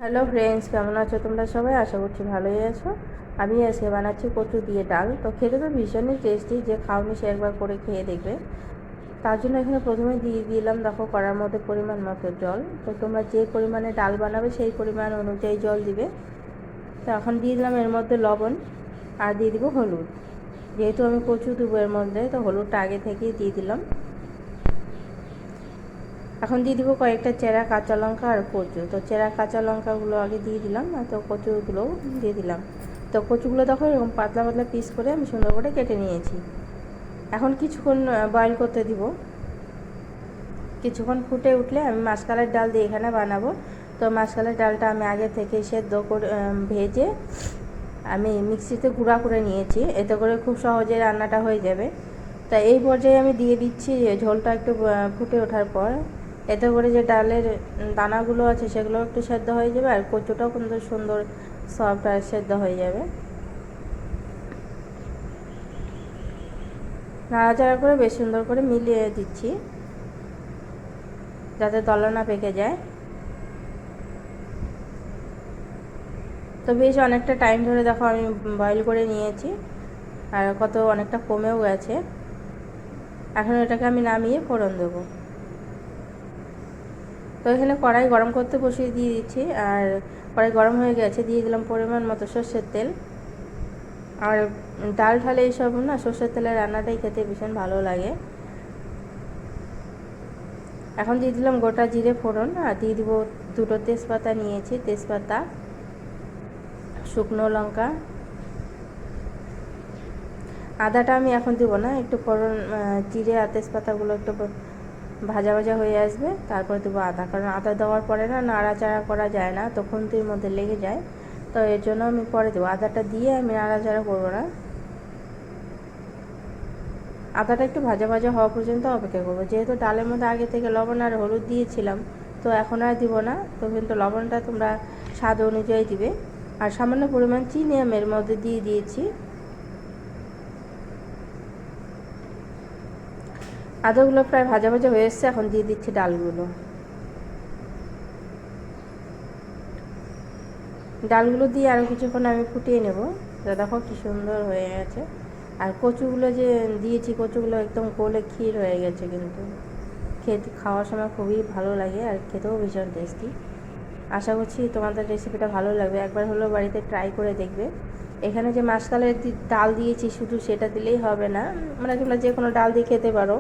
Hello friends, কেমন আছো তোমরা সবাই? আশা করছি ভালোই আছো। আমি আজকে বানাচ্ছি কচু দিয়ে ডাল। তো খেতে তো ভীষণই টেস্টি, যে খাওনি সে একবার করে খেয়ে দেখবে। তার জন্য এখানে প্রথমে দিয়ে দিলাম, দেখো, কড়ার মধ্যে পরিমাণ মতো জল। তো তোমরা যে পরিমাণে ডাল বানাবে সেই পরিমাণ অনুযায়ী জল দিবে। তো এখন দিয়ে দিলাম এর মধ্যে লবণ, আর দিয়ে দিব হলুদ। যেহেতু আমি কচু দেবো এর মধ্যে, তো হলুদটা আগে থেকেই দিয়ে দিলাম। এখন দিয়ে দিব কয়েকটা চেরা কাঁচা লঙ্কা আর কচু। তো চেরা কাঁচা লঙ্কাগুলো আগে দিয়ে দিলাম, আর তো কচুগুলোও দিয়ে দিলাম। তো কচুগুলো দেখো এরকম পাতলা পাতলা পিস করে আমি সুন্দর করে কেটে নিয়েছি। এখন কিছুক্ষণ বয়েল করতে দিব। কিছুক্ষণ ফুটে উঠলে আমি মাসকলাইয়ের ডাল দিয়ে এখানে বানাবো। তো মাসকলাইয়ের ডালটা আমি আগে থেকে সেদ্ধ করে ভেজে আমি মিক্সিতে গুঁড়া করে নিয়েছি, এতে করে খুব সহজে রান্নাটা হয়ে যাবে। তা এই পর্যায়ে আমি দিয়ে দিচ্ছি ঝোলটা একটু ফুটে ওঠার পর। এতে করে যে ডালের দানাগুলো আছে সেগুলো একটু সেদ্ধ হয়ে যাবে, আর কচুটাও কিন্তু সুন্দর সফট আর সেদ্ধ হয়ে যাবে। নাড়াচাড়া করে বেশ সুন্দর করে মিলিয়ে দিচ্ছি, যাতে দলা না পেকে যায়। তো বেশ অনেকটা টাইম ধরে দেখো আমি বয়েল করে নিয়েছি, আর অনেকটা কমেও গেছে। এখন এটাকে আমি নামিয়ে ফোড়ন দেবো। তো এখানে কড়াই গরম করতে বসিয়ে দিয়ে দিচ্ছি, আর কড়াই গরম হয়ে গেছে, দিয়ে দিলাম পরিমাণ মতো সর্ষের তেল। আর ডাল ঢালে এইসব না সর্ষের তেলের রান্নাটাই খেতে ভীষণ ভালো লাগে। এখন দিয়ে দিলাম গোটা জিরে ফোড়ন, আর দিয়ে দিব দুটো তেজপাতা নিয়েছি, তেজপাতা, শুকনো লঙ্কা। আদাটা আমি এখন দিব না, একটু ফোড়ন জিরে আর তেজপাতাগুলো একটু ভাজা ভাজা হয়ে আসবে, তারপর দেবো আদা। কারণ আদা দেওয়ার পরে না নাড়াচাড়া করা যায় না, তো খুন্তির মধ্যে লেগে যায়। তো এর জন্য আমি পরে দেবো, আদাটা দিয়ে আমি নাড়াচাড়া করবো না। আদাটা একটু ভাজা ভাজা হওয়া পর্যন্ত অপেক্ষা করবো। যেহেতু ডালের মধ্যে আগে থেকে লবণ আর হলুদ দিয়েছিলাম, তো এখন আর দিব না। তো কিন্তু লবণটা তোমরা স্বাদ অনুযায়ী দিবে। আর সামান্য পরিমাণ চিনি আমি এর মধ্যে দিয়ে দিয়েছি। আদাগুলো প্রায় ভাজা ভাজা হয়ে এসছে, এখন দিয়ে দিচ্ছি ডালগুলো। ডালগুলো দিয়ে আরও কিছুক্ষণ আমি ফুটিয়ে নেব। তো দেখো কি সুন্দর হয়ে গেছে। আর কচুগুলো যে দিয়েছি, কচুগুলো একদম গলে ক্ষীর হয়ে গেছে, কিন্তু খাওয়ার সময় খুবই ভালো লাগে, আর খেতেও ভীষণ টেস্টি। আশা করছি তোমাদের রেসিপিটা ভালো লাগবে, একবার হলেও বাড়িতে ট্রাই করে দেখবে। এখানে যে মাসকলাইয়ের ডাল দিয়েছি শুধু সেটা দিলেই হবে না, মানে তোমরা যে কোনো ডাল দিয়ে খেতে পারো।